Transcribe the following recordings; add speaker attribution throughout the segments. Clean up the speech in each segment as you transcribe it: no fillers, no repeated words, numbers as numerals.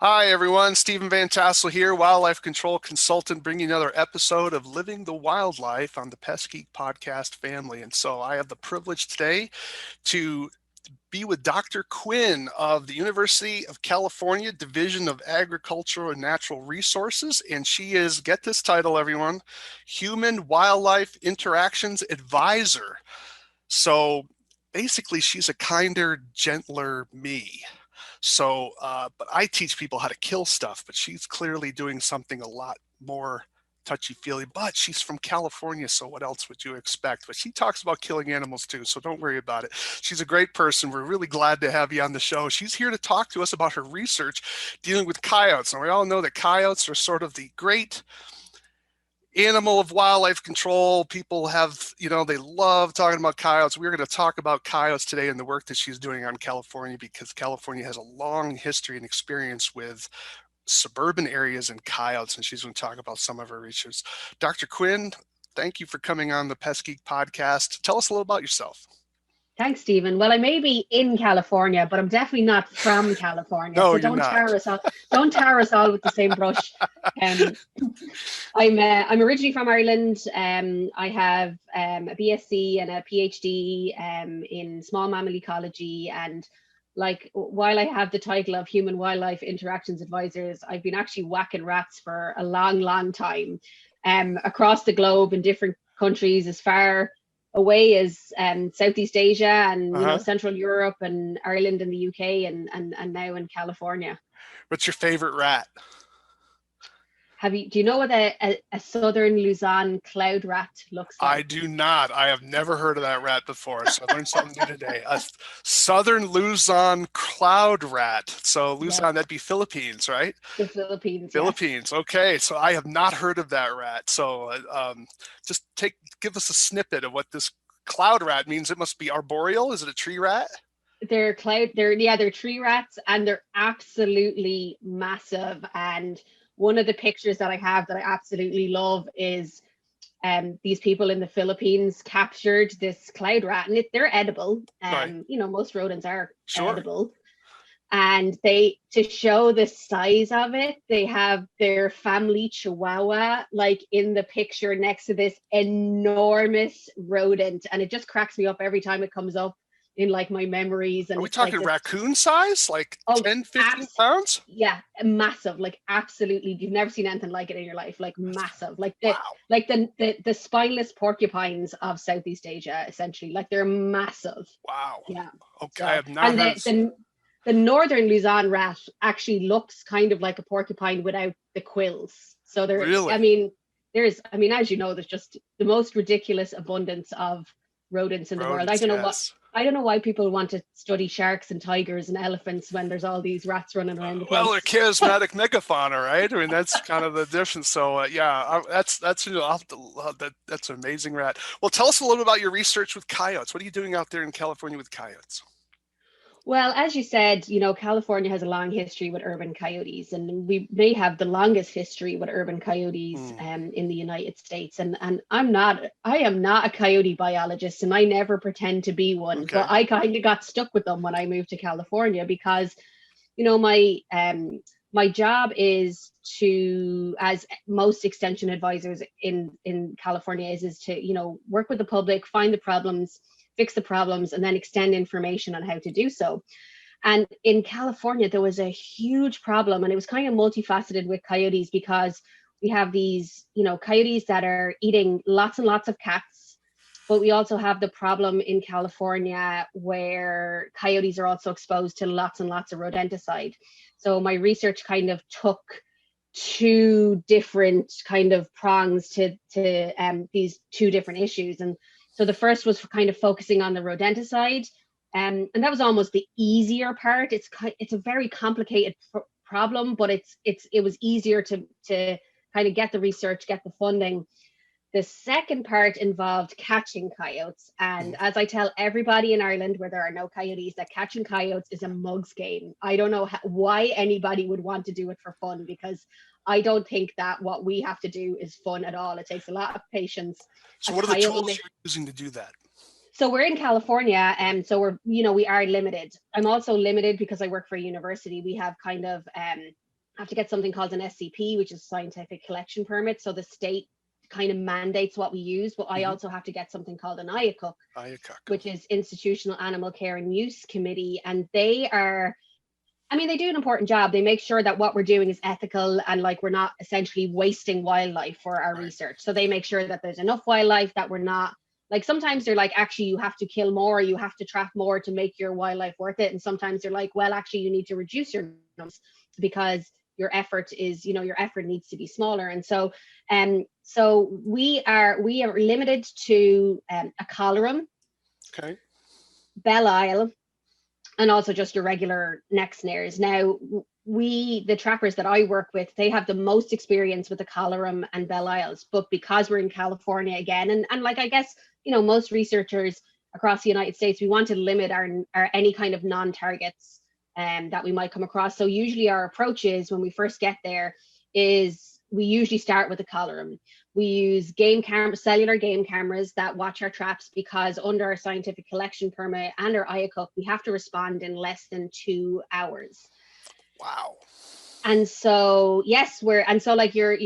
Speaker 1: Hi, everyone. Stephen Vantassel here, wildlife control consultant, bringing another episode of Living the Wildlife on the Pest Geek podcast family. And so I have the privilege today to be with Dr. Quinn of the University of California Division of Agricultural and Natural Resources. And she is, get this title, everyone, Human Wildlife Interactions Advisor. So basically, she's a kinder, gentler me. So, but I teach people how to kill stuff, but she's clearly doing something a lot more touchy-feely, but she's from California, so what else would you expect? But she talks about killing animals too, so don't worry about it. She's a great person. We're really glad to have you on the show. She's here to talk to us about her research dealing with coyotes. And we all know that coyotes are sort of the great animal of wildlife control. People have, they love talking about coyotes. We're going to talk about coyotes today and the work that she's doing on California, because California has a long history and experience with suburban areas and coyotes, and she's going to talk about some of her research. Dr. Quinn, thank you for coming on the Pest Geek podcast. Tell us a little about yourself.
Speaker 2: Thanks, Stephen. Well, I may be in California, but I'm definitely not from California.
Speaker 1: No,
Speaker 2: so
Speaker 1: you're not.
Speaker 2: Don't tar us all with the same brush. I'm originally from Ireland. I have a BSc and a PhD in small mammal ecology. And while I have the title of Human Wildlife Interactions Advisors, I've been actually whacking rats for a long, long time across the globe in different countries, as far away as Southeast Asia and Central Europe and Ireland and the UK and now in California.
Speaker 1: What's your favorite rat?
Speaker 2: Do you know what a southern Luzon cloud rat looks like?
Speaker 1: I do not. I have never heard of that rat before, so I learned something new today. A southern Luzon cloud rat. So Luzon, yes. That'd be Philippines, right?
Speaker 2: The Philippines.
Speaker 1: Philippines. Yes. Okay, so I have not heard of that rat. So just give us a snippet of what this cloud rat means. It must be arboreal. Is it a tree rat?
Speaker 2: They're tree rats, and they're absolutely massive. And one of the pictures that I have that I absolutely love is these people in the Philippines captured this cloud rat, and they're edible.
Speaker 1: Right.
Speaker 2: Most rodents are
Speaker 1: sure.
Speaker 2: edible. And to show the size of it, they have their family chihuahua in the picture next to this enormous rodent, and it just cracks me up every time it comes up in my memories. And
Speaker 1: are we talking raccoon size, 10, 15 pounds?
Speaker 2: Yeah, massive, absolutely. You've never seen anything like it in your life. Massive,
Speaker 1: wow.
Speaker 2: the spineless porcupines of Southeast Asia, essentially. They're massive.
Speaker 1: Wow.
Speaker 2: Yeah.
Speaker 1: Okay, I have not heard.
Speaker 2: The northern Luzon rat actually looks kind of like a porcupine without the quills. So there,
Speaker 1: really?
Speaker 2: There's as you know, there's just the most ridiculous abundance of rodents in the world. I don't know why people want to study sharks and tigers and elephants when there's all these rats running around the place.
Speaker 1: Well, they're charismatic megafauna, right? I mean, that's kind of the difference. So that's an amazing rat. Well, tell us a little bit about your research with coyotes. What are you doing out there in California with coyotes?
Speaker 2: Well, as you said, California has a long history with urban coyotes, and we may have the longest history with urban coyotes in the United States. And I am not a coyote biologist, and I never pretend to be one. Okay. But I kind of got stuck with them when I moved to California because, my job is to, as most extension advisors in California is to, work with the public, find the problems, fix the problems, and then extend information on how to do so. And in California, there was a huge problem, and it was kind of multifaceted with coyotes, because we have these, coyotes that are eating lots and lots of cats, but we also have the problem in California where coyotes are also exposed to lots and lots of rodenticide. So my research kind of took two different kind of prongs to these two different issues. And so the first was kind of focusing on the rodenticide, and that was almost the easier part. It's a very complicated problem, but it was easier to kind of get the research, get the funding. The second part involved catching coyotes, and as I tell everybody in Ireland where there are no coyotes, that catching coyotes is a mug's game. I don't know why anybody would want to do it for fun, because I don't think that what we have to do is fun at all. It takes a lot of patience.
Speaker 1: So what are the tools you're using to do that?
Speaker 2: So we're in California, and so we are limited. I'm also limited because I work for a university. We have kind of have to get something called an SCP, which is scientific collection permit. So the state kind of mandates what we use, but I also have to get something called an IACUC, which is Institutional Animal Care and Use Committee. And they are, I mean, they do an important job. They make sure that what we're doing is ethical and like we're not essentially wasting wildlife for our research. So they make sure that there's enough wildlife, that we're not, like sometimes they're like, actually, you have to kill more, you have to trap more to make your wildlife worth it. And sometimes they're like, well, actually, you need to reduce your numbers because your effort is, your effort needs to be smaller. And so, so we are limited to a collarum, Belle Isle, and also just your regular neck snares. Now, the trappers that I work with, they have the most experience with the collarum and Belle Isles, but because we're in California again, and like, I guess, most researchers across the United States, we want to limit our any kind of non-targets that we might come across. So usually our approach is, when we first get there, is we usually start with the collarum. We use cellular game cameras that watch our traps, because under our scientific collection permit and our IACUC, we have to respond in less than 2 hours.
Speaker 1: Wow.
Speaker 2: And so, yes, like your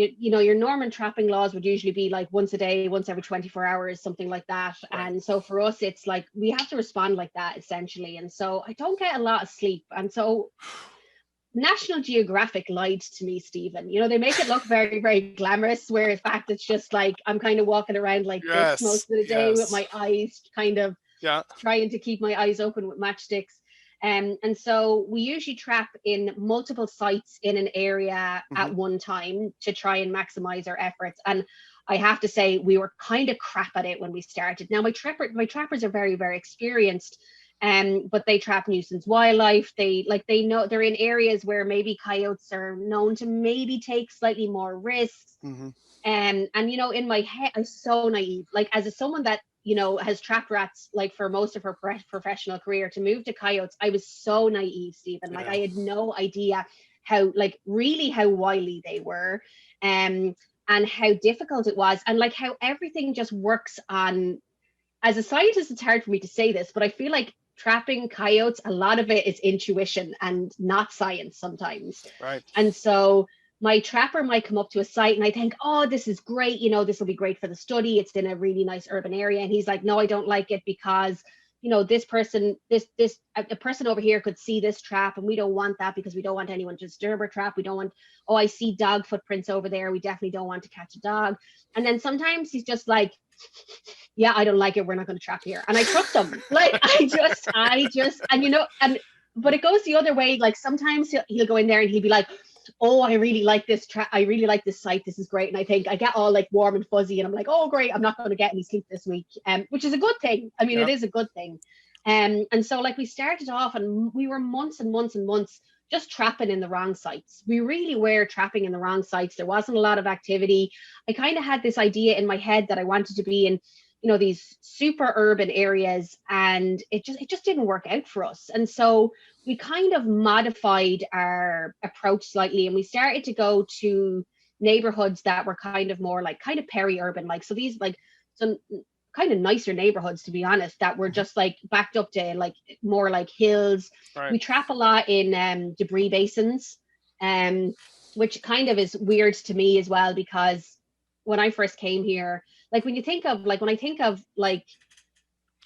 Speaker 2: Norman trapping laws would usually be like once a day, once every 24 hours, something like that. Right. And so for us, it's like, we have to respond like that essentially. And so I don't get a lot of sleep. And so National Geographic lied to me, Stephen. They make it look very, very glamorous, where in fact it's just like I'm kind of walking around like this most of the day with my eyes kind of trying to keep my eyes open with matchsticks. And so we usually trap in multiple sites in an area at one time to try and maximize our efforts. And I have to say, we were kind of crap at it when we started. Now, my trappers are very, very experienced. But they trap nuisance wildlife. They know they're in areas where maybe coyotes are known to maybe take slightly more risks. And in my head, I'm so naive. Like, as someone that has trapped rats like for most of her professional career, to move to coyotes, I was so naive, Stephen. Like, I had no idea how wily they were, and how difficult it was, and like how everything just works on. As a scientist, it's hard for me to say this, but I feel like trapping coyotes, a lot of it is intuition and not science sometimes.
Speaker 1: Right.
Speaker 2: And so my trapper might come up to a site and I think, oh, this is great. This will be great for the study. It's in a really nice urban area. And he's like, no, I don't like it because, this person over here could see this trap, and we don't want that because we don't want anyone to disturb our trap. We don't want, oh, I see dog footprints over there. We definitely don't want to catch a dog. And then sometimes he's just like, yeah, I don't like it. We're not going to trap here. And I trust him. Like, but it goes the other way. Like, sometimes he'll go in there and he'll be like, oh, I really like this I really like this site. This is great. And I think I get all like warm and fuzzy, and I'm like, oh, great. I'm not going to get any sleep this week. Which is a good thing. I mean, It is a good thing. And so like we started off and we were months and months and months just trapping in the wrong sites. We really were trapping in the wrong sites. There wasn't a lot of activity. I kind of had this idea in my head that I wanted to be in, these super urban areas, and it just didn't work out for us. And so we kind of modified our approach slightly, and we started to go to neighborhoods that were kind of more like kind of peri-urban, like, so these like some kind of nicer neighborhoods, to be honest, that were just like backed up to like more like hills. Right. We trap a lot in debris basins, which kind of is weird to me as well, because when I first came here, like when I think of like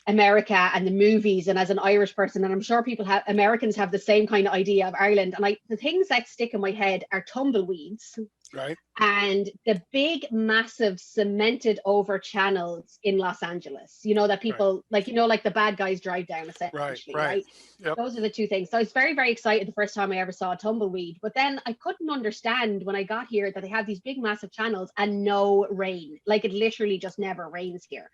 Speaker 2: America and the movies, and as an Irish person, and I'm sure Americans have the same kind of idea of Ireland, and the things that stick in my head are tumbleweeds,
Speaker 1: right,
Speaker 2: and the big, massive, cemented over channels in Los Angeles. That people right. like the bad guys drive down, essentially. Right. Yep. Those are the two things. So I was very, very excited the first time I ever saw a tumbleweed, but then I couldn't understand when I got here that they have these big, massive channels and no rain. Like, it literally just never rains here.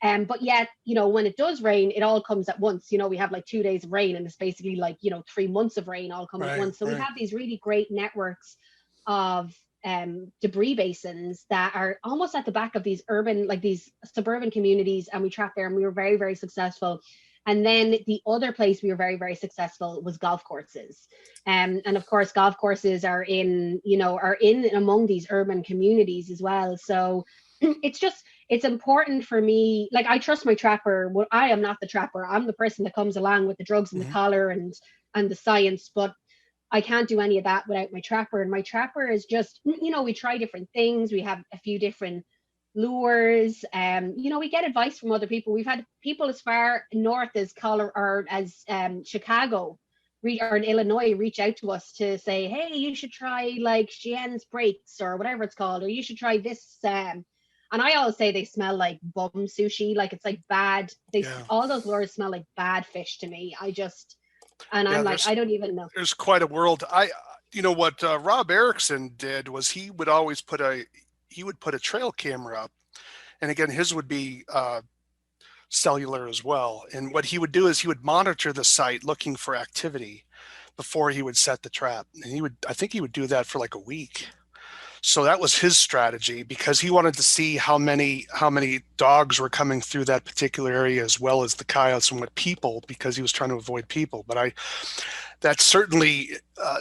Speaker 2: But yet, when it does rain, it all comes at once. We have like 2 days of rain, and it's basically like, 3 months of rain all come at once. So we have these really great networks of debris basins that are almost at the back of these these suburban communities, and we trap there, and we were very, very successful. And then the other place we were very, very successful was golf courses. And of course, golf courses are in among these urban communities as well. So it's important for me. Like, I trust my trapper. Well, I am not the trapper. I'm the person that comes along with the drugs and the collar and the science. But I can't do any of that without my trapper. And my trapper is just, we try different things. We have a few different lures. We get advice from other people. We've had people as far north as Chicago or in Illinois reach out to us to say, hey, you should try like Shien's breaks or whatever it's called, or you should try this. And I always say they smell like bum sushi, like it's like bad.
Speaker 1: Yeah.
Speaker 2: All those lures smell like bad fish to me. And
Speaker 1: Yeah,
Speaker 2: I'm like, I don't even know.
Speaker 1: there's quite a world. What Rob Erickson did was he would always put a trail camera up, and again, his would be cellular as well. And what he would do is he would monitor the site looking for activity before he would set the trap. And I think he would do that for like a week. So that was his strategy, because he wanted to see how many dogs were coming through that particular area, as well as the coyotes and what people, because he was trying to avoid people. But that certainly,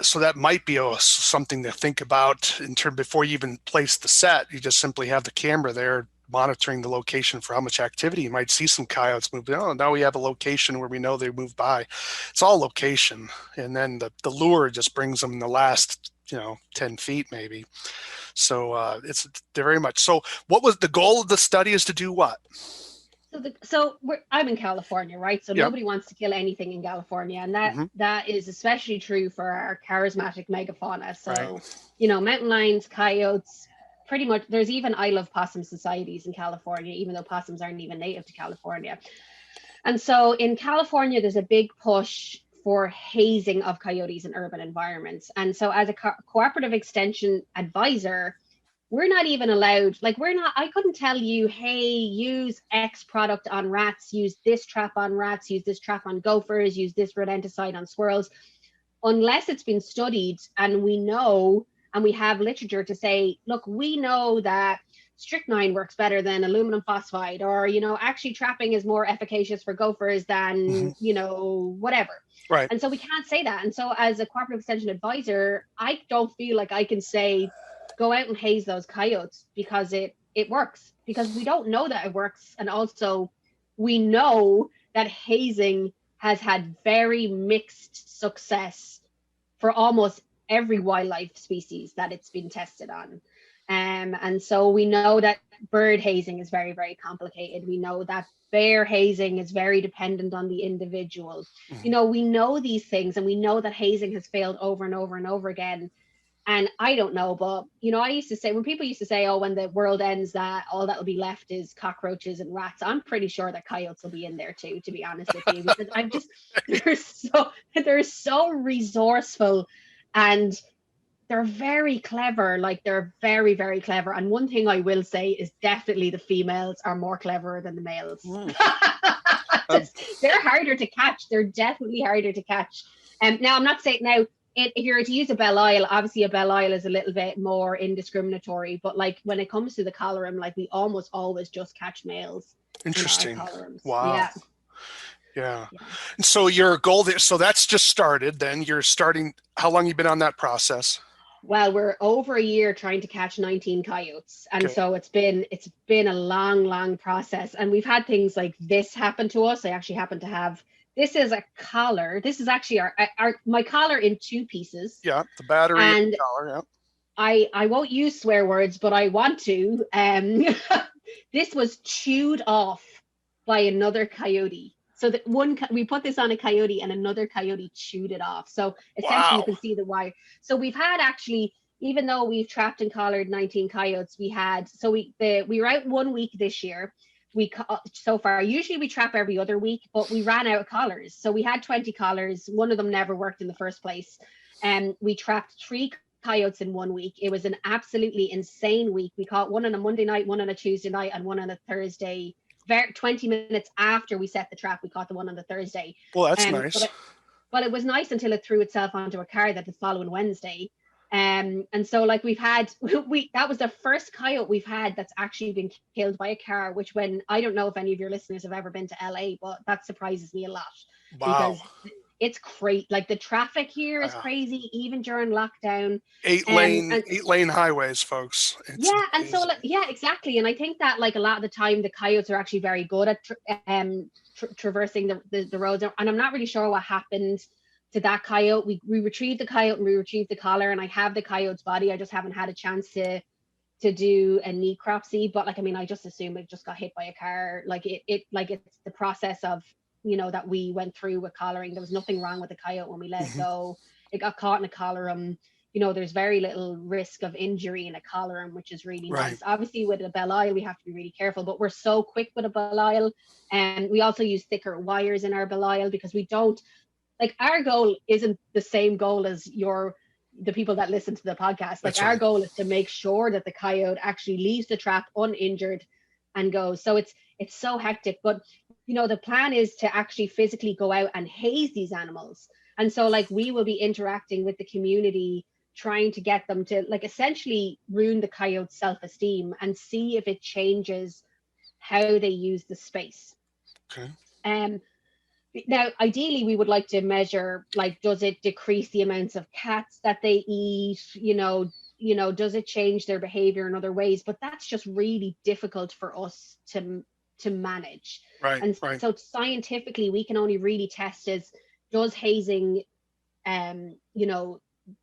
Speaker 1: so that might be something to think about in terms before you even place the set. You just simply have the camera there monitoring the location for how much activity. You might see some coyotes move. Oh, now we have a location where we know they move by. It's all location. And then the lure just brings them the last 10 feet maybe. So they're very much. So what was the goal of the study? Is to do what?
Speaker 2: I'm in California, right? So nobody wants to kill anything in California. And that is especially true for our charismatic megafauna. So, mountain lions, coyotes, pretty much. There's even I Love Possum societies in California, even though possums aren't even native to California. And so in California, there's a big push for hazing of coyotes in urban environments. And so as a cooperative extension advisor, we're not even allowed, I couldn't tell you, hey, use X product on rats, use this trap on rats, use this trap on gophers, use this rodenticide on squirrels, unless it's been studied and we know, and we have literature to say, look, we know that strychnine works better than aluminum phosphide, or, actually trapping is more efficacious for gophers than, whatever.
Speaker 1: Right.
Speaker 2: And so we can't say that. And so as a cooperative extension advisor, I don't feel like I can say, go out and haze those coyotes, because it works, because we don't know that it works. And also we know that hazing has had very mixed success for almost every wildlife species that it's been tested on. And so we know that bird hazing is very, very complicated. We know that bear hazing is very dependent on the individual. We know these things, and we know that hazing has failed over and over and over again. And I don't know, but, I used to say, when people used to say, oh, when the world ends, that all that will be left is cockroaches and rats, I'm pretty sure that coyotes will be in there too, to be honest with you, because they're so resourceful, and they're very clever. Like, they're very, very clever. And one thing I will say is definitely the females are more clever than the males. They're harder to catch. They're definitely harder to catch. Now, I'm not saying now, if you're to use a Belle-Isle, obviously a Belle-Isle is a little bit more indiscriminatory, but like when it comes to the collarum, like we almost always just catch males.
Speaker 1: Interesting.
Speaker 2: Wow.
Speaker 1: Yeah. And so your goal there, so that's just started. Then you're starting. How long have you been on that process?
Speaker 2: Well, we're over a year trying to catch 19 coyotes. And so it's been a long, long process. And we've had things like this happen to us. I actually happen to have, this is a collar. This is actually my collar in two pieces.
Speaker 1: Yeah, the battery and the collar, yeah.
Speaker 2: I won't use swear words, but I want to. This was chewed off by another coyote. So that we put this on a coyote, and another coyote chewed it off. So essentially, you can see the wire. So we've had actually, even though we've trapped and collared 19 coyotes, we were out 1 week this year. So far, usually we trap every other week, but we ran out of collars. So we had 20 collars. One of them never worked in the first place. And we trapped 3 coyotes in 1 week. It was an absolutely insane week. We caught one on a Monday night, one on a Tuesday night, and one on a Thursday. 20 minutes after we set the trap, we caught the one on the Thursday.
Speaker 1: Well, that's nice.
Speaker 2: But it was nice until it threw itself onto a car that the following Wednesday. And so like that was the first coyote we've had that's actually been killed by a car, which I don't know if any of your listeners have ever been to LA, but that surprises me a lot.
Speaker 1: Wow.
Speaker 2: Because it's great. Like the traffic here is crazy, even during lockdown.
Speaker 1: 8-lane highways, folks. It's
Speaker 2: amazing.
Speaker 1: And
Speaker 2: so exactly. And I think that like a lot of the time the coyotes are actually very good at traversing the roads. And I'm not really sure what happened to that coyote. We retrieved the coyote and we retrieved the collar, and I have the coyote's body. I just haven't had a chance to do a necropsy, but like, I mean, I just assume it just got hit by a car. Like like it's the process of, that we went through with collaring. There was nothing wrong with the coyote when we let it go. It got caught in a collar. There's very little risk of injury in a collar, which is really
Speaker 1: Right.
Speaker 2: nice. Obviously, with a Belial, we have to be really careful, but we're so quick with a Belial. And we also use thicker wires in our Belial because we don't, like, our goal isn't the same goal as the people that listen to the podcast. Like,
Speaker 1: That's
Speaker 2: our
Speaker 1: right.
Speaker 2: goal is to make sure that the coyote actually leaves the trap uninjured and goes. So it's so hectic, but the plan is to actually physically go out and haze these animals. And so, like, we will be interacting with the community, trying to get them to, like, essentially ruin the coyote's self-esteem and see if it changes how they use the space.
Speaker 1: Okay.
Speaker 2: Now, ideally, we would like to measure, like, does it decrease the amounts of cats that they eat? Does it change their behavior in other ways? But that's just really difficult for us to manage.
Speaker 1: Right.
Speaker 2: And
Speaker 1: Right.
Speaker 2: so scientifically, we can only really test is, does hazing,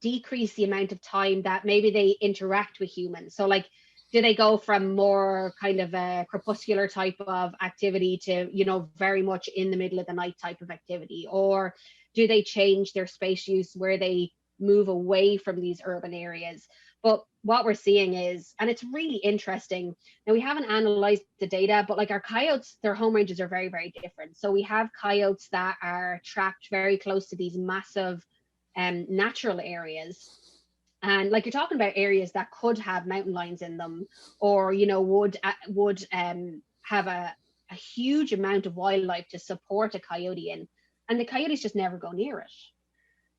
Speaker 2: decrease the amount of time that maybe they interact with humans? So, like, do they go from more kind of a crepuscular type of activity to, very much in the middle of the night type of activity? Or do they change their space use where they move away from these urban areas? But what we're seeing is, and it's really interesting, now we haven't analyzed the data, but like, our coyotes, their home ranges are very, very different. So we have coyotes that are trapped very close to these massive natural areas. And like, you're talking about areas that could have mountain lions in them, or would have a huge amount of wildlife to support a coyote in, and the coyotes just never go near it.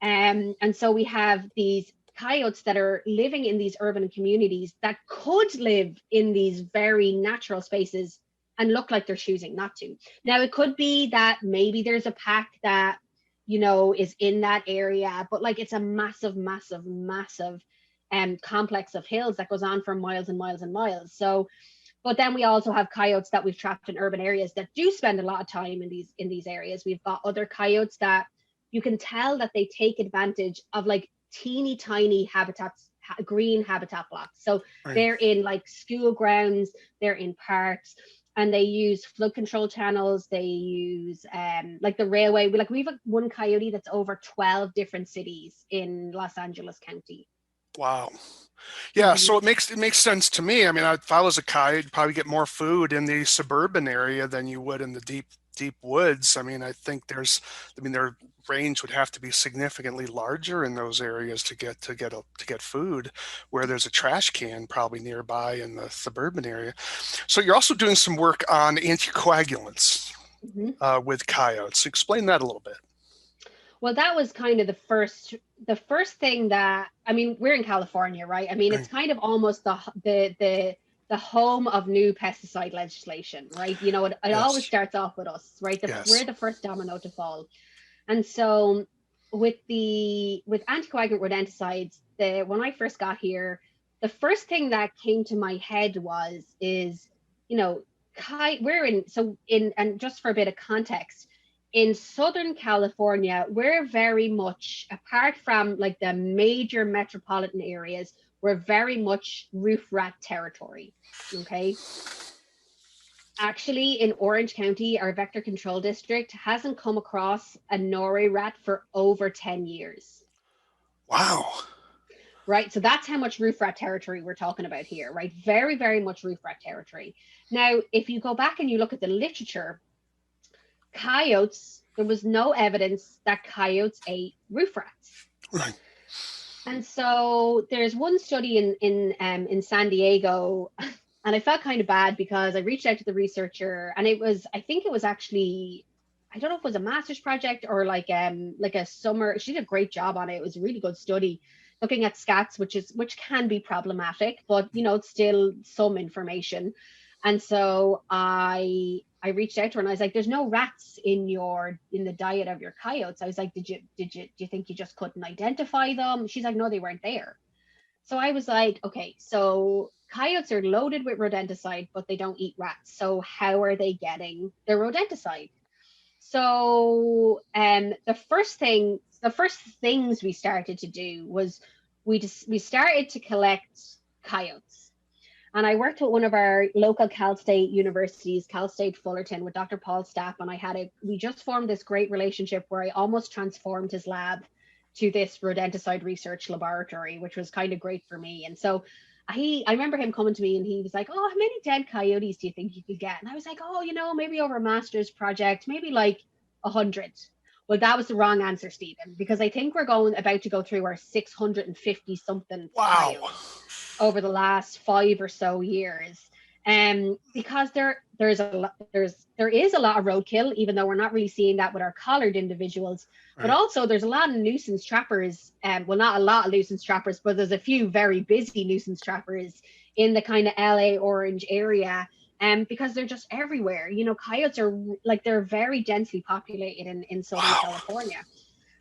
Speaker 2: And so we have these coyotes that are living in these urban communities that could live in these very natural spaces and look like they're choosing not to. Now, it could be that maybe there's a pack that is in that area, but like, it's a massive, massive, massive complex of hills that goes on for miles and miles and miles. So, but then we also have coyotes that we've trapped in urban areas that do spend a lot of time in these areas. We've got other coyotes that you can tell that they take advantage of, like, teeny tiny habitats, green habitat blocks. So
Speaker 1: Right.
Speaker 2: they're in, like, school grounds, they're in parks, and they use flood control channels. They use like the railway. We've one coyote that's over 12 different cities in Los Angeles County.
Speaker 1: Wow. Yeah,
Speaker 2: Mm-hmm.
Speaker 1: so it makes sense to me. I mean, if I was a coyote, you'd probably get more food in the suburban area than you would in the deep woods. I mean, their range would have to be significantly larger in those areas to get food, where there's a trash can probably nearby in the suburban area. So you're also doing some work on anticoagulants
Speaker 2: Mm-hmm.
Speaker 1: with coyotes. Explain that a little bit.
Speaker 2: Well, that was kind of the first thing that, I mean, we're in California, right? I mean, it's
Speaker 1: Right.
Speaker 2: kind of almost the home of new pesticide legislation, right? It always
Speaker 1: Yes.
Speaker 2: starts off with us, right? We're
Speaker 1: Yes.
Speaker 2: the first domino to fall. And so with anticoagulant rodenticides, when I first got here, the first thing that came to my head is, you know, we're and just for a bit of context, in Southern California, we're very much, apart from like the major metropolitan areas, we're very much roof rat territory. Okay. Actually, in Orange County, our vector control district hasn't come across a nori rat for over 10 years.
Speaker 1: Wow.
Speaker 2: Right. So that's how much roof rat territory we're talking about here, right? Very, very much roof rat territory. Now, if you go back and you look at the literature, coyotes, there was no evidence that coyotes ate roof rats.
Speaker 1: Right.
Speaker 2: And so there's one study in San Diego, and I felt kind of bad because I reached out to the researcher, and I think it was actually, I don't know if it was a master's project or like a summer. She did a great job on it. It was a really good study looking at scats, which can be problematic, but it's still some information. And so I reached out to her and I was like, there's no rats in the diet of your coyotes. I was like, do you think you just couldn't identify them? She's like, no, they weren't there. So I was like, okay, so coyotes are loaded with rodenticide, but they don't eat rats. So how are they getting their rodenticide? So the first things we started to do was we started to collect coyotes. And I worked at one of our local Cal State universities, Cal State Fullerton, with Dr. Paul Stapp, and we just formed this great relationship where I almost transformed his lab to this rodenticide research laboratory, which was kind of great for me. And so I remember him coming to me and he was like, "Oh, how many dead coyotes do you think you could get?" And I was like, "Oh, maybe over a master's project, maybe like 100." Well, that was the wrong answer, Stephen, because I think we're about to go through our 650 something
Speaker 1: Wow.
Speaker 2: coyotes over the last 5 or so years. Because there is a lot of roadkill, even though we're not really seeing that with our collared individuals. But
Speaker 1: Right.
Speaker 2: also there's a lot of nuisance trappers. Well, not a lot of nuisance trappers, but there's a few very busy nuisance trappers in the kind of LA Orange area. Because they're just everywhere. Coyotes are like, they're very densely populated in Southern
Speaker 1: Wow.
Speaker 2: California.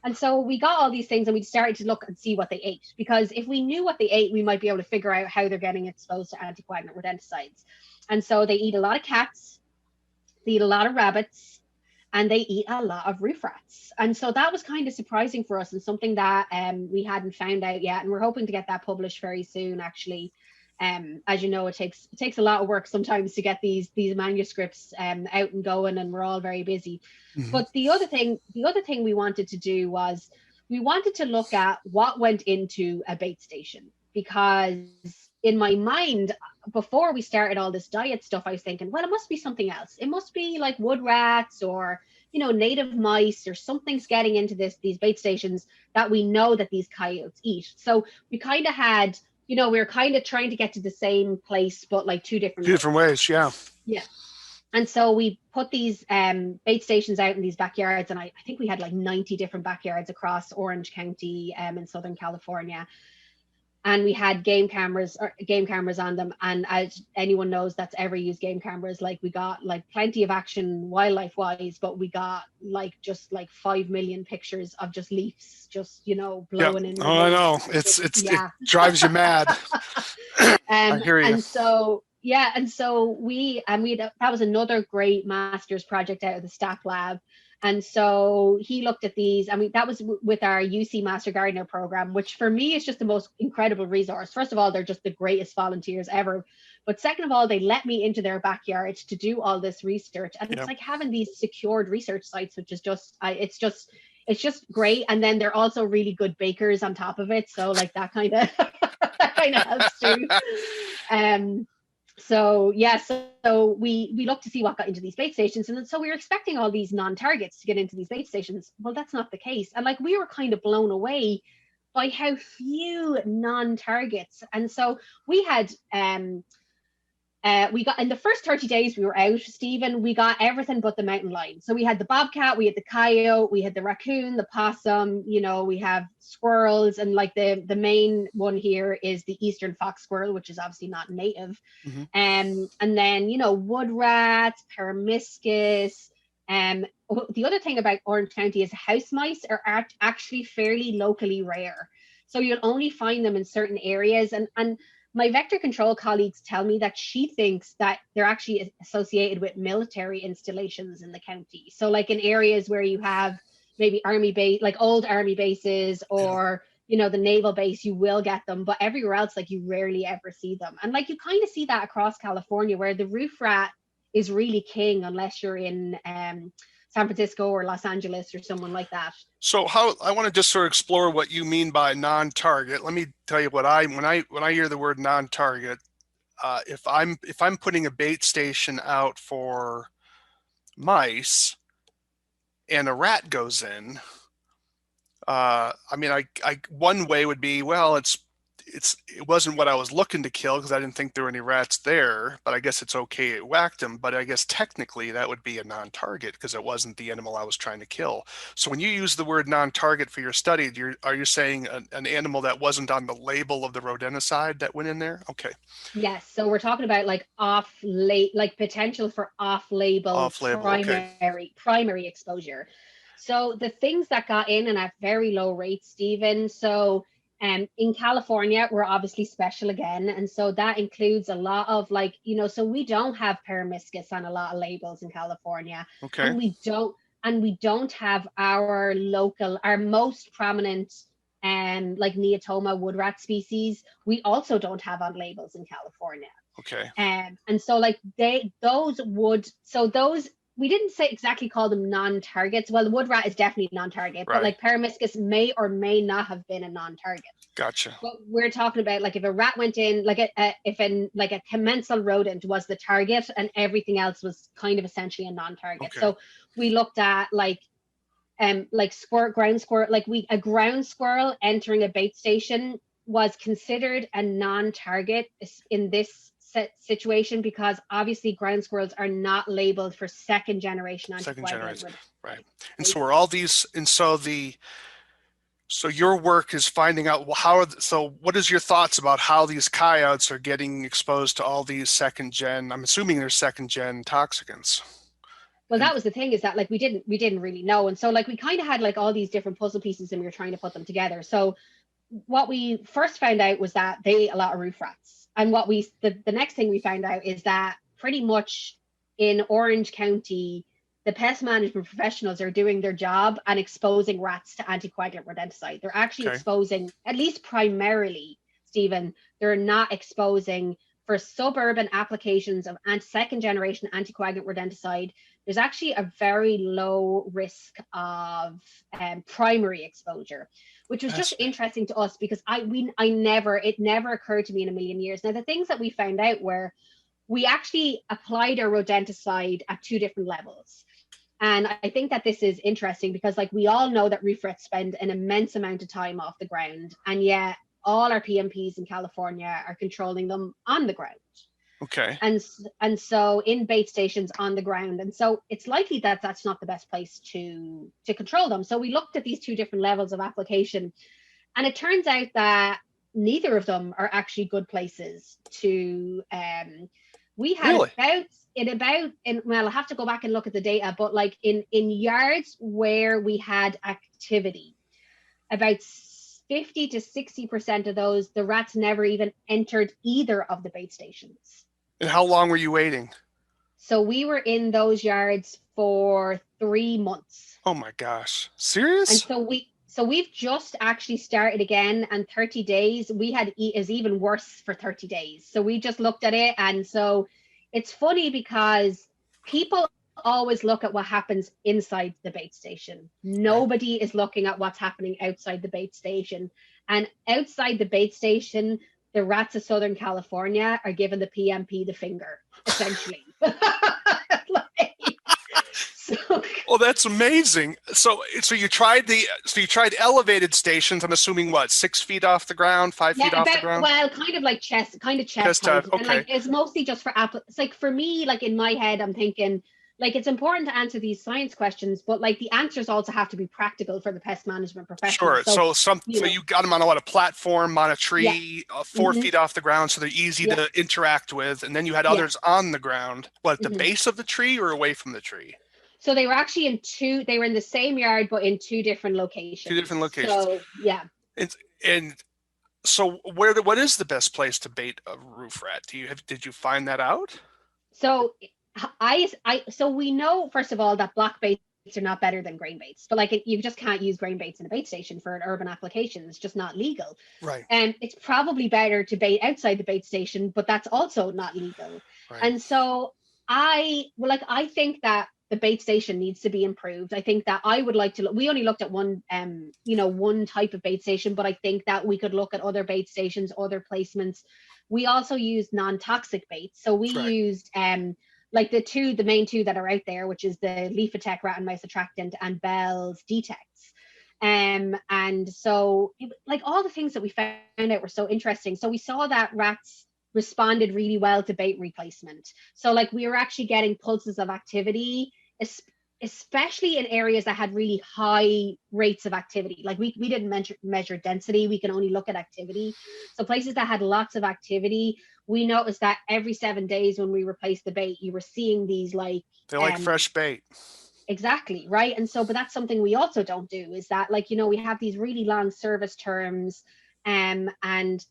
Speaker 2: And so we got all these things and we started to look and see what they ate, because if we knew what they ate, we might be able to figure out how they're getting exposed to anticoagulant rodenticides. And so they eat a lot of cats, they eat a lot of rabbits, and they eat a lot of roof rats. And so that was kind of surprising for us and something that we hadn't found out yet. And we're hoping to get that published very soon, actually. As you know, it takes a lot of work sometimes to get these manuscripts out and going, and we're all very busy.
Speaker 1: Mhm.
Speaker 2: But the other thing we wanted to do was we wanted to look at what went into a bait station, because in my mind, before we started all this diet stuff, I was thinking, well, it must be something else. It must be like wood rats or native mice, or something's getting into these bait stations that we know that these coyotes eat. So we kind of had, we were kind of trying to get to the same place, but like two different
Speaker 1: Two different
Speaker 2: ways.
Speaker 1: ways. Yeah.
Speaker 2: Yeah. And so we put these bait stations out in these backyards, and I think we had like 90 different backyards across Orange County in Southern California. And we had game cameras on them. And as anyone knows that's ever used game cameras, like we got like plenty of action wildlife wise, but we got like just like 5 million pictures of just leaves, just
Speaker 1: Yep.
Speaker 2: blowing in the
Speaker 1: Oh, I
Speaker 2: wind.
Speaker 1: know. It
Speaker 2: Yeah.
Speaker 1: drives you mad. I hear you.
Speaker 2: And so yeah, and so that was another great master's project out of the staff lab. And so he looked at these. I mean, that was with our UC Master Gardener program, which for me is just the most incredible resource. First of all, they're just the greatest volunteers ever. But second of all, they let me into their backyard to do all this research. And it's
Speaker 1: Yeah.
Speaker 2: like having these secured research sites, which is it's just great. And then they're also really good bakers on top of it. So like that kind of that kind of helps too. So yeah, so we looked to see what got into these bait stations, and so we were expecting all these non-targets to get into these bait stations. Well, that's not the case, and like we were kind of blown away by how few non-targets. And so we had we got, in the first 30 days we were out, Stephen, we got everything but the mountain lion. So we had the bobcat, we had the coyote, we had the raccoon, the possum, we have squirrels, and like the main one here is the eastern fox squirrel, which is obviously not native.
Speaker 1: Mhm.
Speaker 2: And then, wood rats, permiscus. The other thing about Orange County is house mice are actually fairly locally rare. So you'll only find them in certain areas. And my vector control colleagues tell me that she thinks that they're actually associated with military installations in the county. So like in areas where you have maybe army base, like old army bases,
Speaker 1: Yeah.
Speaker 2: or the naval base, you will get them. But everywhere else, like, you rarely ever see them. And like you kind of see that across California, where the roof rat is really king unless you're in San Francisco or Los Angeles or someone like that.
Speaker 1: So I want to just sort of explore what you mean by non-target. Let me tell you when I hear the word non-target, if I'm putting a bait station out for mice and a rat goes in, I mean, I one way would be, well, it wasn't what I was looking to kill because I didn't think there were any rats there, but I guess it's okay, it whacked them. But I guess technically that would be a non-target because it wasn't the animal I was trying to kill. So when you use the word non-target for your study, are you saying an animal that wasn't on the label of the rodenticide that went in there? Okay.
Speaker 2: Yes, so we're talking about like like potential for off-label
Speaker 1: Off-label. Okay.
Speaker 2: primary exposure. So the things that got in and at very low rates, Stephen. So in California, we're obviously special again, and so that includes a lot of like, so we don't have permiscus on a lot of labels in California,
Speaker 1: Okay.
Speaker 2: and we don't. and we don't have our most prominent like Neotoma wood rat species, we also don't have on labels in California.
Speaker 1: Okay.
Speaker 2: And so like those we didn't say exactly call them non-targets. Well, the wood rat is definitely non-target,
Speaker 1: Right.
Speaker 2: but like Peromyscus may or may not have been a non-target.
Speaker 1: Gotcha.
Speaker 2: But we're talking about like if a rat went in, like if a commensal rodent was the target and everything else was kind of essentially a non-target.
Speaker 1: Okay.
Speaker 2: So we looked at like ground squirrel, like a ground squirrel entering a bait station was considered a non-target in this situation because obviously ground squirrels are not labeled for second generation anticoagulant.
Speaker 1: Right. And so are all these, and so your work is finding out what is your thoughts about how these coyotes are getting exposed to all these second gen, I'm assuming they're second gen toxicants.
Speaker 2: Well, that was the thing, is that like we didn't really know. And so like we kind of had like all these different puzzle pieces and we were trying to put them together. So what we first found out was that they ate a lot of roof rats. And the next thing we found out is that pretty much in Orange County, the pest management professionals are doing their job and exposing rats to anticoagulant rodenticide. They're actually exposing, at least primarily, Stephen, they're not exposing for suburban applications of second generation anticoagulant rodenticide. There's actually a very low risk of primary exposure, which was just interesting to us because it never occurred to me in a million years. Now, the things that we found out were we actually applied our rodenticide at 2 different levels. And I think that this is interesting because like we all know that roof rats spend an immense amount of time off the ground, and yet all our PMPs in California are controlling them on the ground.
Speaker 1: Okay.
Speaker 2: And so in bait stations on the ground. And so it's likely that that's not the best place to control them. So we looked at these 2 different levels of application, and it turns out that neither of them are actually good places to we had well, I'll have to go back and look at the data, but like in yards where we had activity, about 50 to 60% of those, the rats never even entered either of the bait stations.
Speaker 1: And how long were you waiting?
Speaker 2: So we were in those yards for 3 months.
Speaker 1: Oh my gosh. Serious?
Speaker 2: And so we've just actually started again, and 30 days, is even worse for 30 days. So we just looked at it. And so it's funny because people always look at what happens inside the bait station. Nobody is looking at what's happening outside the bait station. And outside the bait station, the rats of Southern California are giving the PMP the finger, essentially.
Speaker 1: Well, that's amazing. So you tried elevated stations. I'm assuming what, 6 feet off the ground, 5 feet off the ground?
Speaker 2: Well, kind of like chest height.
Speaker 1: Okay.
Speaker 2: And like it's mostly just for it's like for me, like in my head, I'm thinking like it's important to answer these science questions, but like the answers also have to be practical for the pest management professional.
Speaker 1: Sure. So you got them on a platform on a tree, 4 feet off the ground, so they're easy to interact with. And then you had others on the ground, at the base of the tree or away from the tree?
Speaker 2: So they were actually they were in the same yard, but in 2 different locations.
Speaker 1: 2 different locations.
Speaker 2: So, yeah.
Speaker 1: And so what is the best place to bait a roof rat? Did you find that out?
Speaker 2: So so we know, first of all, that block baits are not better than grain baits, but like you just can't use grain baits in a bait station for an urban application. It's just not legal.
Speaker 1: Right.
Speaker 2: And it's probably better to bait outside the bait station, but that's also not legal. Right. And so I think that the bait station needs to be improved. I think that I would like to we only looked at one type of bait station, but I think that we could look at other bait stations, other placements. We also used non-toxic baits. So we used like the main 2 that are out there, which is the Leafotech rat and mouse attractant and Bell's Detex. And so like all the things that we found out were so interesting. So we saw that rats responded really well to bait replacement. So like we were actually getting pulses of activity, especially in areas that had really high rates of activity. Like we didn't measure density, we can only look at activity. So places that had lots of activity, we noticed that every 7 days when we replaced the bait, you were seeing these like
Speaker 1: they like fresh bait.
Speaker 2: Exactly, right. And so, but that's something we also don't do, is that like, we have these really long service terms, and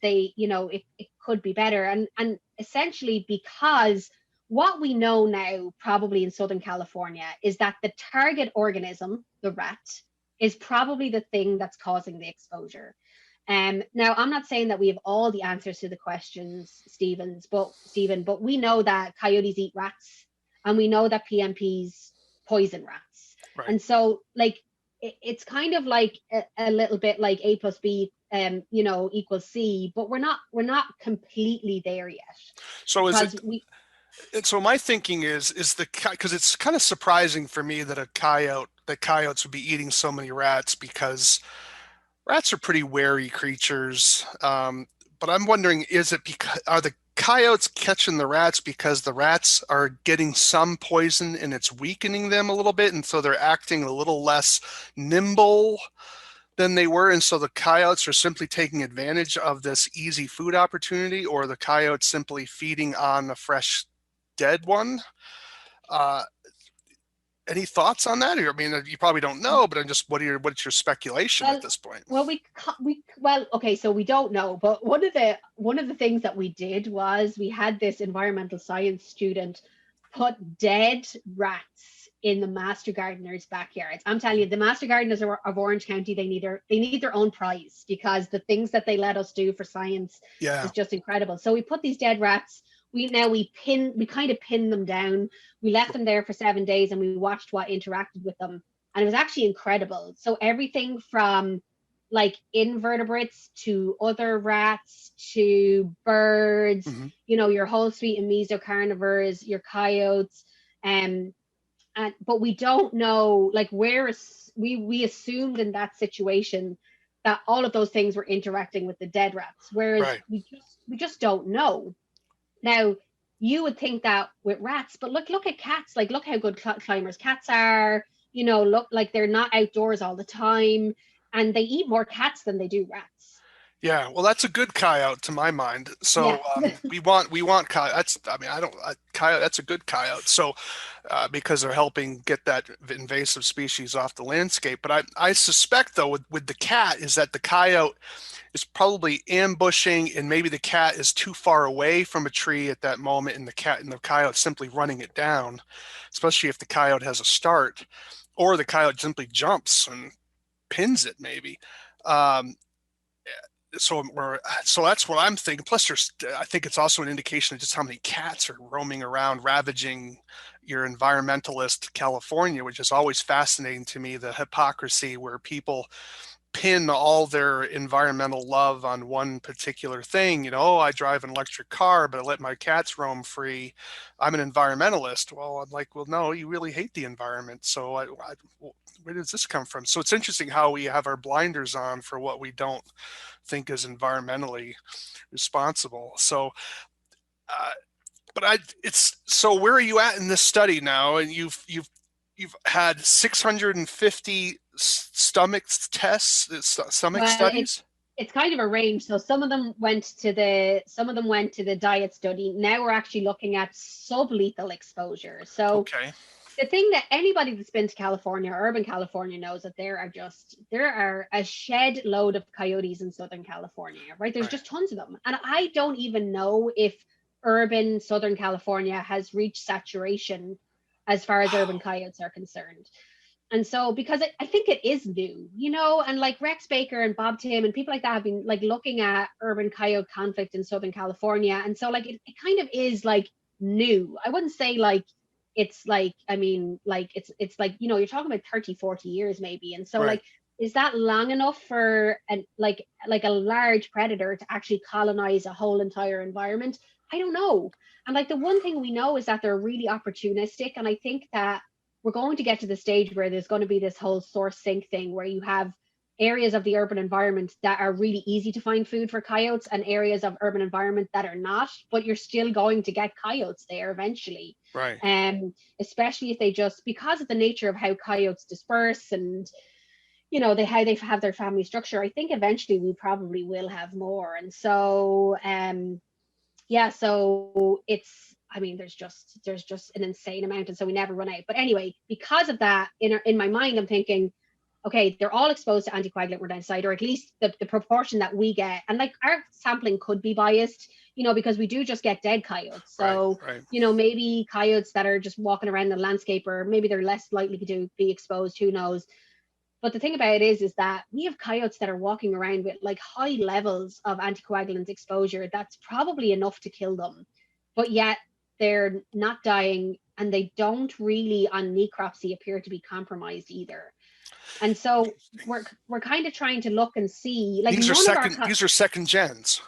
Speaker 2: they, it could be better. And essentially because what we know now, probably in Southern California, is that the target organism, the rat, is probably the thing that's causing the exposure. Now, I'm not saying that we have all the answers to the questions, Stephen, but we know that coyotes eat rats, and we know that PMPs poison rats.
Speaker 1: Right.
Speaker 2: And so, like, it's kind of like a little bit like A plus B, equals C, but we're not completely there yet,
Speaker 1: So is
Speaker 2: because
Speaker 1: it? So my thinking is because it's kind of surprising for me that coyotes would be eating so many rats, because rats are pretty wary creatures. But I'm wondering, is it because are the coyotes catching the rats because the rats are getting some poison and it's weakening them a little bit, and so they're acting a little less nimble than they were, and so the coyotes are simply taking advantage of this easy food opportunity, or the coyotes simply feeding on a fresh dead one? Uh, any thoughts on that? Or, I mean, you probably don't know, but I'm just what's your speculation at
Speaker 2: Well,
Speaker 1: this point?
Speaker 2: okay, so we don't know, but one of the things that we did was we had this environmental science student put dead rats in the master gardeners' backyards. I'm telling you, the master gardeners of Orange County, they need their own prize, because the things that they let us do for science
Speaker 1: Yeah.
Speaker 2: is just incredible. So we put these dead rats. We kind of pinned them down. We left them there for 7 days, and we watched what interacted with them, and it was actually incredible. So everything from like invertebrates to other rats to birds,
Speaker 1: Hmm.
Speaker 2: your whole suite of mesocarnivores, your coyotes, um, but we don't know, like, we assumed in that situation that all of those things were interacting with the dead rats, whereas
Speaker 1: Right.
Speaker 2: we just don't know. Now, you would think that with rats, but look at cats. Like, look how good climbers cats are. Look, like, they're not outdoors all the time, and they eat more cats than they do rats.
Speaker 1: Yeah, well, that's a good coyote to my mind.
Speaker 2: Yeah.
Speaker 1: So we want coyote. That's I mean I don't coyote. That's a good coyote. So because they're helping get that invasive species off the landscape. But I suspect though with the cat is that the coyote is probably ambushing, and maybe the cat is too far away from a tree at that moment, and the coyote simply running it down, especially if the coyote has a start, or the coyote simply jumps and pins it maybe. Um, so that's what I'm thinking. Plus, I think it's also an indication of just how many cats are roaming around, ravaging your environmentalist California, which is always fascinating to me. The hypocrisy where people pin all their environmental love on one particular thing. Oh, I drive an electric car, but I let my cats roam free. I'm an environmentalist. Well, I'm like, well, no, you really hate the environment. So where does this come from? So it's interesting how we have our blinders on for what we don't think is environmentally responsible. So, uh, but it's so where are you at in this study now? And you've had 650 stomach
Speaker 2: Well,
Speaker 1: studies.
Speaker 2: it's kind of a range. So some of them went to the diet study. Now we're actually looking at sublethal exposure. So
Speaker 1: Okay.
Speaker 2: the thing that anybody that's been to California, urban California, knows that there are a shed load of coyotes in Southern California, right? There's
Speaker 1: Right.
Speaker 2: just tons of them. And I don't even know if urban Southern California has reached saturation as far as urban
Speaker 1: Wow.
Speaker 2: coyotes are concerned. And so, because I think it is new, and like Rex Baker and Bob Tim and people like that have been like looking at urban coyote conflict in Southern California. And so, like, it kind of is like new. I wouldn't say like it's like, I mean, like it's like, you're talking about 30, 40 years maybe. And so,
Speaker 1: Right.
Speaker 2: like, is that long enough for like a large predator to actually colonize a whole entire environment? I don't know. And like, the one thing we know is that they're really opportunistic. And I think that we're going to get to the stage where there's going to be this whole source sink thing, where you have areas of the urban environment that are really easy to find food for coyotes, and areas of urban environment that are not, but you're still going to get coyotes there eventually.
Speaker 1: Right.
Speaker 2: Especially if they just, because of the nature of how coyotes disperse, and how they have their family structure, I think eventually we probably will have more. And so yeah, so it's, I mean, there's just an insane amount, and so we never run out. But anyway, because of that, in my mind, I'm thinking, okay, they're all exposed to anticoagulant rodenticide, or at least the proportion that we get. And like our sampling could be biased, because we do just get dead coyotes. So,
Speaker 1: Right.
Speaker 2: maybe coyotes that are just walking around the landscape, or maybe they're less likely to be exposed, who knows. But the thing about it is that we have coyotes that are walking around with like high levels of anticoagulant exposure. That's probably enough to kill them. But yet they're not dying, and they don't really on necropsy appear to be compromised either. And so we're kind of trying to look and see, like,
Speaker 1: These are
Speaker 2: none of our
Speaker 1: second gens.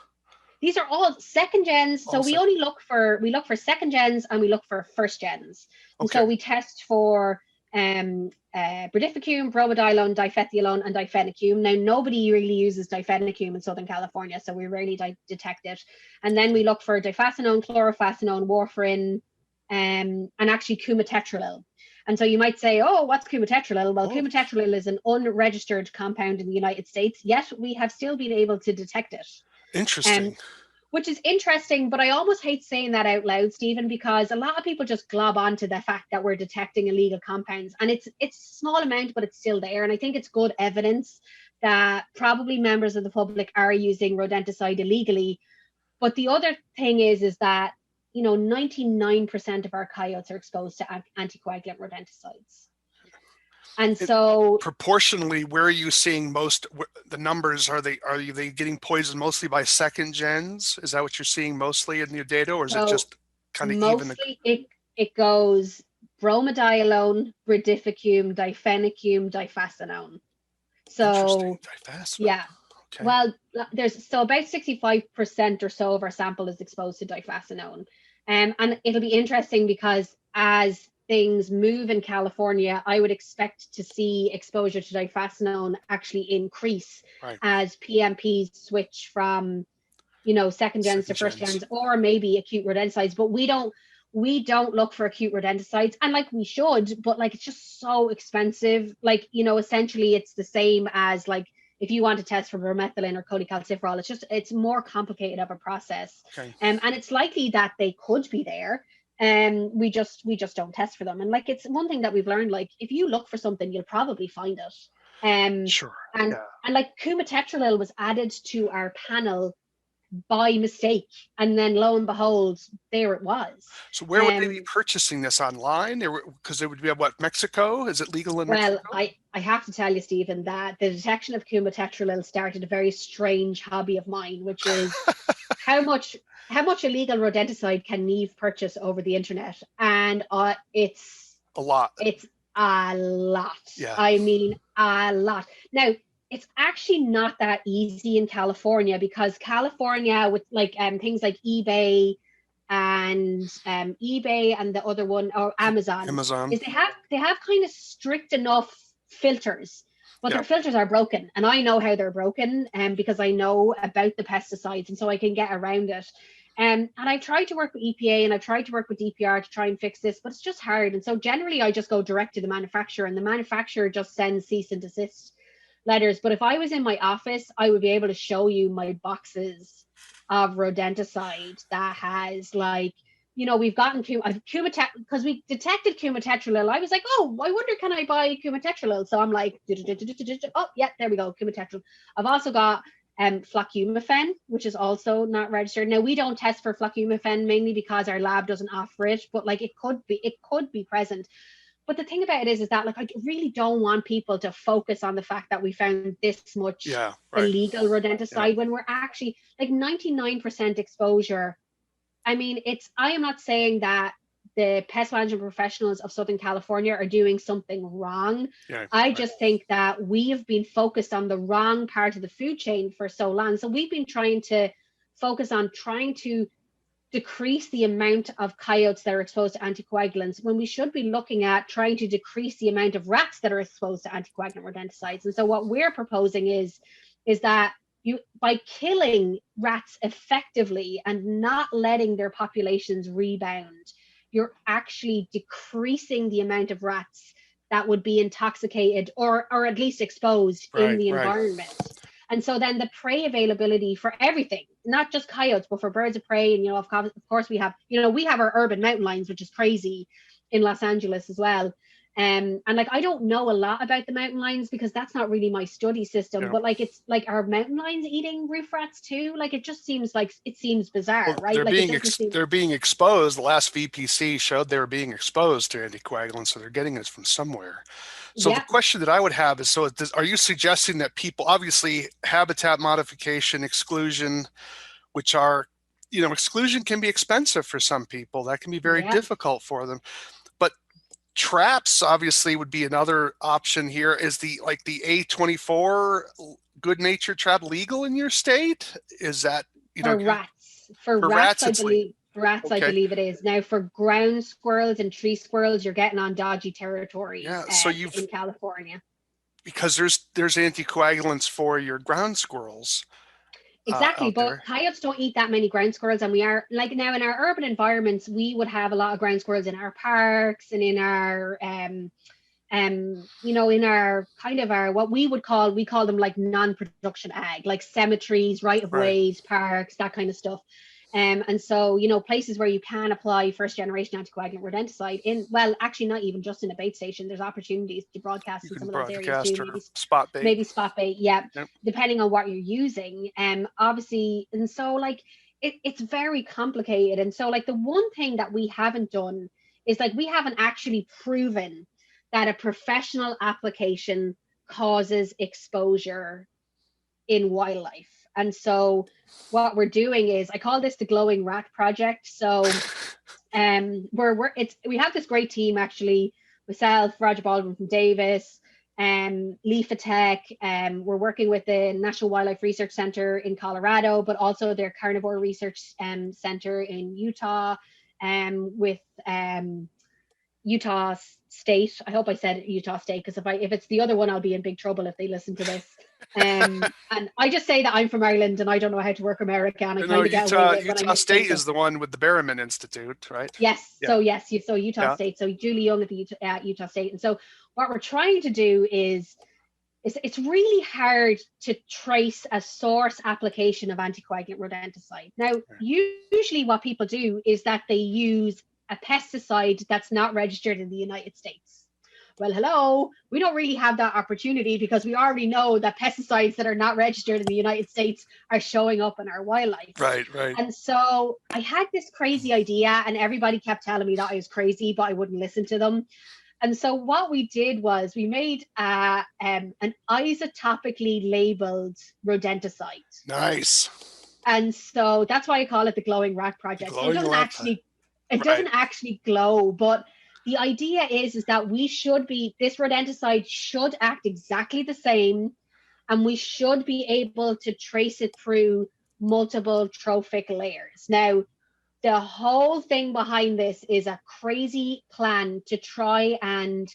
Speaker 2: these are all second gens. So we only look for second gens, and we look for first gens. And
Speaker 1: Okay.
Speaker 2: so we test for brodifacoum, bromadiolone, difethialone, and difenacoum. Now, nobody really uses difenacoum in Southern California, so we rarely detect it. And then we look for difascinone, chlorofascinone, warfarin, and actually coumatetralyl. And so you might say, oh, what's coumatetralyl? Well, coumatetralyl is an unregistered compound in the United States, yet we have still been able to detect it.
Speaker 1: Interesting.
Speaker 2: Which is interesting, but I almost hate saying that out loud, Stephen, because a lot of people just glob onto the fact that we're detecting illegal compounds, and it's a small amount, but it's still there. And I think it's good evidence that probably members of the public are using rodenticide illegally. But the other thing is that 99% of our coyotes are exposed to anticoagulant rodenticides. And so
Speaker 1: proportionally, where are you seeing most the numbers? Are they getting poisoned mostly by second gens? Is that what you're seeing mostly in your data, or is it just kind of even?
Speaker 2: Mostly it goes bromadiolone, brodifacoum, difenacoum, difascinone. So yeah. Okay. Well, there's about 65% or so of our sample is exposed to difascinone. And it'll be interesting because as things move in California, I would expect to see exposure to difascinone actually increase as PMPs switch from, second gens to first gens, or maybe acute rodenticides. But we don't look for acute rodenticides, and like we should, but like it's just so expensive. Like, essentially it's the same as like if you want to test for bromethylene or cholecalciferol, it's more complicated of a process. Okay. And it's likely that they could be there. And we just don't test for them. And like, it's one thing that we've learned, like if you look for something, you'll probably find it.
Speaker 1: Sure.
Speaker 2: And like coumatetralyl was added to our panel by mistake, and then lo and behold, there it was.
Speaker 1: So where would they be purchasing this online? Because it would be what, Mexico? Is it legal in Mexico?
Speaker 2: Well, I have to tell you, Stephen, that the detection of coumatetralyl started a very strange hobby of mine, which is how much illegal rodenticide can Neve purchase over the internet? And it's
Speaker 1: a lot.
Speaker 2: It's a lot.
Speaker 1: Yeah.
Speaker 2: I mean, a lot. Now, it's actually not that easy in California, because California with like things like eBay and the other one, or Amazon, is they have kind of strict enough filters, but their filters are broken, and I know how they're broken, because I know about the pesticides, and so I can get around it. And I've tried to work with EPA and I've tried to work with DPR to try and fix this, but it's just hard. And so generally I just go direct to the manufacturer, and the manufacturer just sends cease and desist letters. But if I was in my office, I would be able to show you my boxes of rodenticide that has, like, we've gotten because we detected coumatetralyl. I was like, oh, I wonder, can I buy coumatetralyl? So I'm like, oh yeah, there we go, coumatetralyl. I've also got floccumifen, which is also not registered. Now, we don't test for floccumifen mainly because our lab doesn't offer it, but like it could be present. But the thing about it is that like I really don't want people to focus on the fact that we found this much illegal rodenticide when we're actually like 99% exposure. I mean, I am not saying that the pest management professionals of Southern California are doing something wrong. I just think that we have been focused on the wrong part of the food chain for so long. So we've been trying to focus on trying to decrease the amount of coyotes that are exposed to anticoagulants, when we should be looking at trying to decrease the amount of rats that are exposed to anticoagulant rodenticides. And so what we're proposing is that by killing rats effectively and not letting their populations rebound, you're actually decreasing the amount of rats that would be intoxicated or at least exposed in the environment. And so then the prey availability for everything, not just coyotes, but for birds of prey. And, of course we have our urban mountain lions, which is crazy in Los Angeles as well. And like I don't know a lot about the mountain lions because that's not really my study system.
Speaker 1: Yeah.
Speaker 2: But like it's like, are mountain lions eating roof rats too? Like it just seems like it seems bizarre,
Speaker 1: Well,
Speaker 2: right? Like it doesn't seem.
Speaker 1: they're being exposed. The last VPC showed they were being exposed to anticoagulants, so they're getting it from somewhere. So the
Speaker 2: Yeah,
Speaker 1: question that I would have is, are you suggesting that people, obviously habitat modification, exclusion, which are, exclusion can be expensive for some people. That can be very
Speaker 2: yeah.
Speaker 1: difficult for them. But traps obviously would be another option here. Is the A24 good nature trap legal in your state? Is that,
Speaker 2: For rats, for
Speaker 1: for
Speaker 2: rats,
Speaker 1: rats
Speaker 2: I
Speaker 1: it's legal?
Speaker 2: believe. Rats, I
Speaker 1: Okay.
Speaker 2: believe it is. Now, for ground squirrels and tree squirrels, you're getting on dodgy territory
Speaker 1: Yeah. So
Speaker 2: in California.
Speaker 1: because there's anticoagulants for your ground squirrels
Speaker 2: Exactly,
Speaker 1: out
Speaker 2: but
Speaker 1: there.
Speaker 2: coyotes don't eat that many ground squirrels, and we are like now in our urban environments, we would have a lot of ground squirrels in our parks and in our in our kind of our what we call them like non-production ag, like cemeteries, right of
Speaker 1: Right.
Speaker 2: ways, parks, that kind of stuff. And so, places where you can apply first generation anticoagulant rodenticide in, well, actually not even just in a bait station. There's opportunities to broadcast
Speaker 1: You
Speaker 2: in
Speaker 1: can
Speaker 2: some of those areas
Speaker 1: broadcast
Speaker 2: too,
Speaker 1: or spot bait.
Speaker 2: maybe spot bait, yeah,
Speaker 1: Yep.
Speaker 2: depending on what you're using. Obviously, and so like it's very complicated. And so like the one thing that we haven't done is like we haven't actually proven that a professional application causes exposure in wildlife. And so what we're doing is, I call this the glowing rat project. So we have this great team actually, myself, Roger Baldwin from Davis, Lefa Tech. We're working with the National Wildlife Research Center in Colorado, but also their Carnivore Research Center in Utah, with Utah State. I hope I said Utah State, because if it's the other one, I'll be in big trouble if they listen to this. And I just say that I'm from Ireland and I don't know how to work America, and I
Speaker 1: No,
Speaker 2: kind of get away with it when I
Speaker 1: Utah
Speaker 2: mix
Speaker 1: State
Speaker 2: things up.
Speaker 1: is the one with the Berriman Institute, right?
Speaker 2: Yes.
Speaker 1: Yeah.
Speaker 2: So yes, so Utah
Speaker 1: Yeah.
Speaker 2: State. So Julie Young at the Utah State. And so what we're trying to do is it's really hard to trace a source application of anticoagulant rodenticide. Now, usually what people do is that they use a pesticide that's not registered in the United States. Well, hello, we don't really have that opportunity because we already know that pesticides that are not registered in the United States are showing up in our wildlife.
Speaker 1: Right, right.
Speaker 2: And so I had this crazy idea, and everybody kept telling me that I was crazy, but I wouldn't listen to them. And so what we did was we made an isotopically labeled rodenticide.
Speaker 1: Nice.
Speaker 2: And so that's why I call it the glowing rat project. So
Speaker 1: Glowing rat.
Speaker 2: it doesn't actually glow, but the idea is that this rodenticide should act exactly the same, and we should be able to trace it through multiple trophic layers. Now, the whole thing behind this is a crazy plan to try and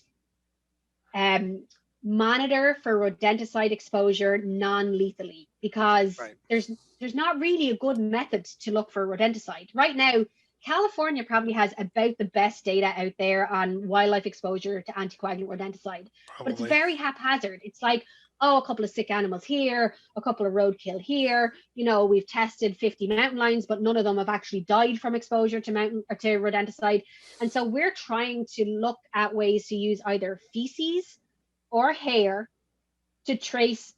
Speaker 2: monitor for rodenticide exposure non-lethally, because there's not really a good method to look for rodenticide. Right now, California probably has about the best data out there on wildlife exposure to anticoagulant rodenticide, but it's very haphazard. It's like, oh, a couple of sick animals here, a couple of roadkill here. We've tested 50 mountain lions, but none of them have actually died from exposure to rodenticide. And so we're trying to look at ways to use either feces or hair to trace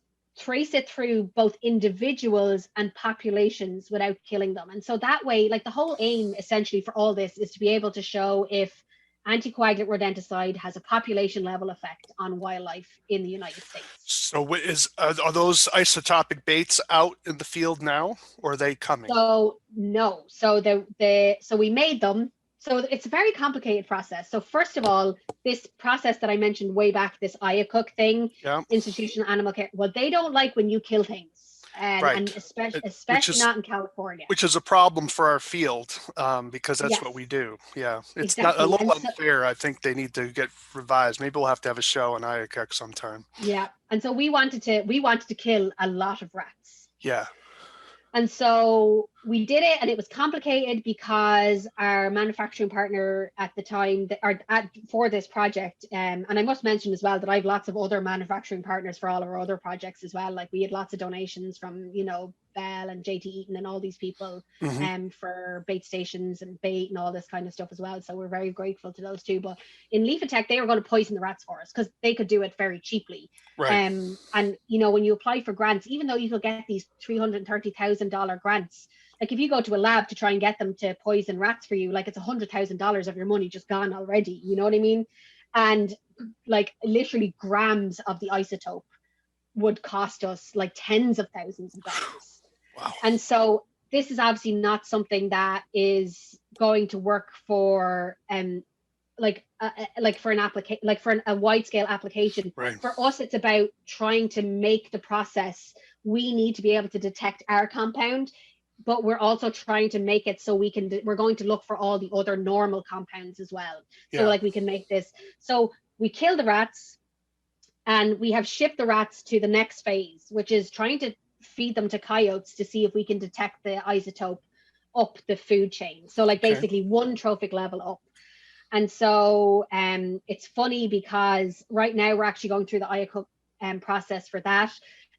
Speaker 2: it through both individuals and populations without killing them. And so that way, like the whole aim essentially for all this is to be able to show if anticoagulant rodenticide has a population level effect on wildlife in the United States.
Speaker 1: So are those isotopic baits out in the field now, or are they coming?
Speaker 2: So no. So so we made them. So it's a very complicated process. So first of all, this process that I mentioned way back, this IACUC thing, institutional animal care, well, they don't like when you kill things. And especially not in California.
Speaker 1: Which is a problem for our field, because that's what we do. Yeah, it's not a little unfair. I think they need to get revised. Maybe we'll have to have a show on IACUC sometime.
Speaker 2: Yeah, and so we wanted to kill a lot of rats.
Speaker 1: Yeah.
Speaker 2: And so we did it, and it was complicated because our manufacturing partner at the time for this project, and I must mention as well that I have lots of other manufacturing partners for all of our other projects as well. Like we had lots of donations from, Bell and JT Eaton and all these people
Speaker 1: Hmm.
Speaker 2: for bait stations and bait and all this kind of stuff as well. So we're very grateful to those two. But in Leaf Attack, they were going to poison the rats for us because they could do it very cheaply.
Speaker 1: Right.
Speaker 2: And you know, when you apply for grants, even though you could get these $330,000 grants, like if you go to a lab to try and get them to poison rats for you, like it's $100,000 of your money just gone already. You know what I mean? And like literally grams of the isotope would cost us like tens of thousands of dollars.
Speaker 1: Wow.
Speaker 2: And so this is obviously not something that is going to work for like for an application, like for a wide scale application.
Speaker 1: Right.
Speaker 2: For us, it's about trying to make the process. We need to be able to detect our compound, but we're also trying to make it so we're going to look for all the other normal compounds as well. So
Speaker 1: Yeah.
Speaker 2: like we can make this. So we kill the rats and we have shipped the rats to the next phase, which is trying to feed them to coyotes to see if we can detect the isotope up the food chain. So like
Speaker 1: Okay.
Speaker 2: basically one trophic level up. And so it's funny because right now we're actually going through the IACUC process for that.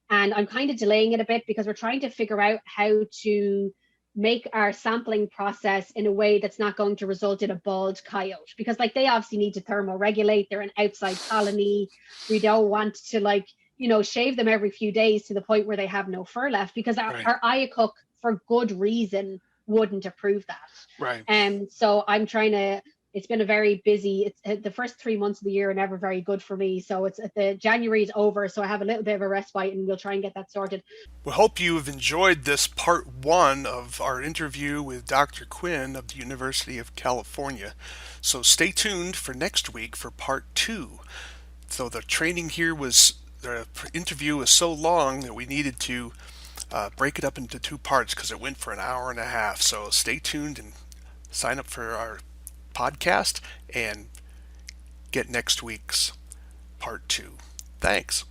Speaker 2: And I'm kind of delaying it a bit because we're trying to figure out how to make our sampling process in a way that's not going to result in a bald coyote. Because like they obviously need to thermoregulate. They're an outside colony. We don't want to like, you know, shave them every few days to the point where they have no fur left because
Speaker 1: Right.
Speaker 2: our IACUC, for good reason, wouldn't approve that.
Speaker 1: Right.
Speaker 2: So I'm trying to, it's been a very busy, it's the first 3 months of the year are never very good for me. So it's the January's over. So I have a little bit of a respite and we'll try and get that sorted.
Speaker 1: We hope you have enjoyed this part one of our interview with Dr. Quinn of the University of California. So stay tuned for next week for part two. So the interview was so long that we needed to break it up into two parts because it went for an hour and a half. So stay tuned and sign up for our podcast and get next week's part two. Thanks.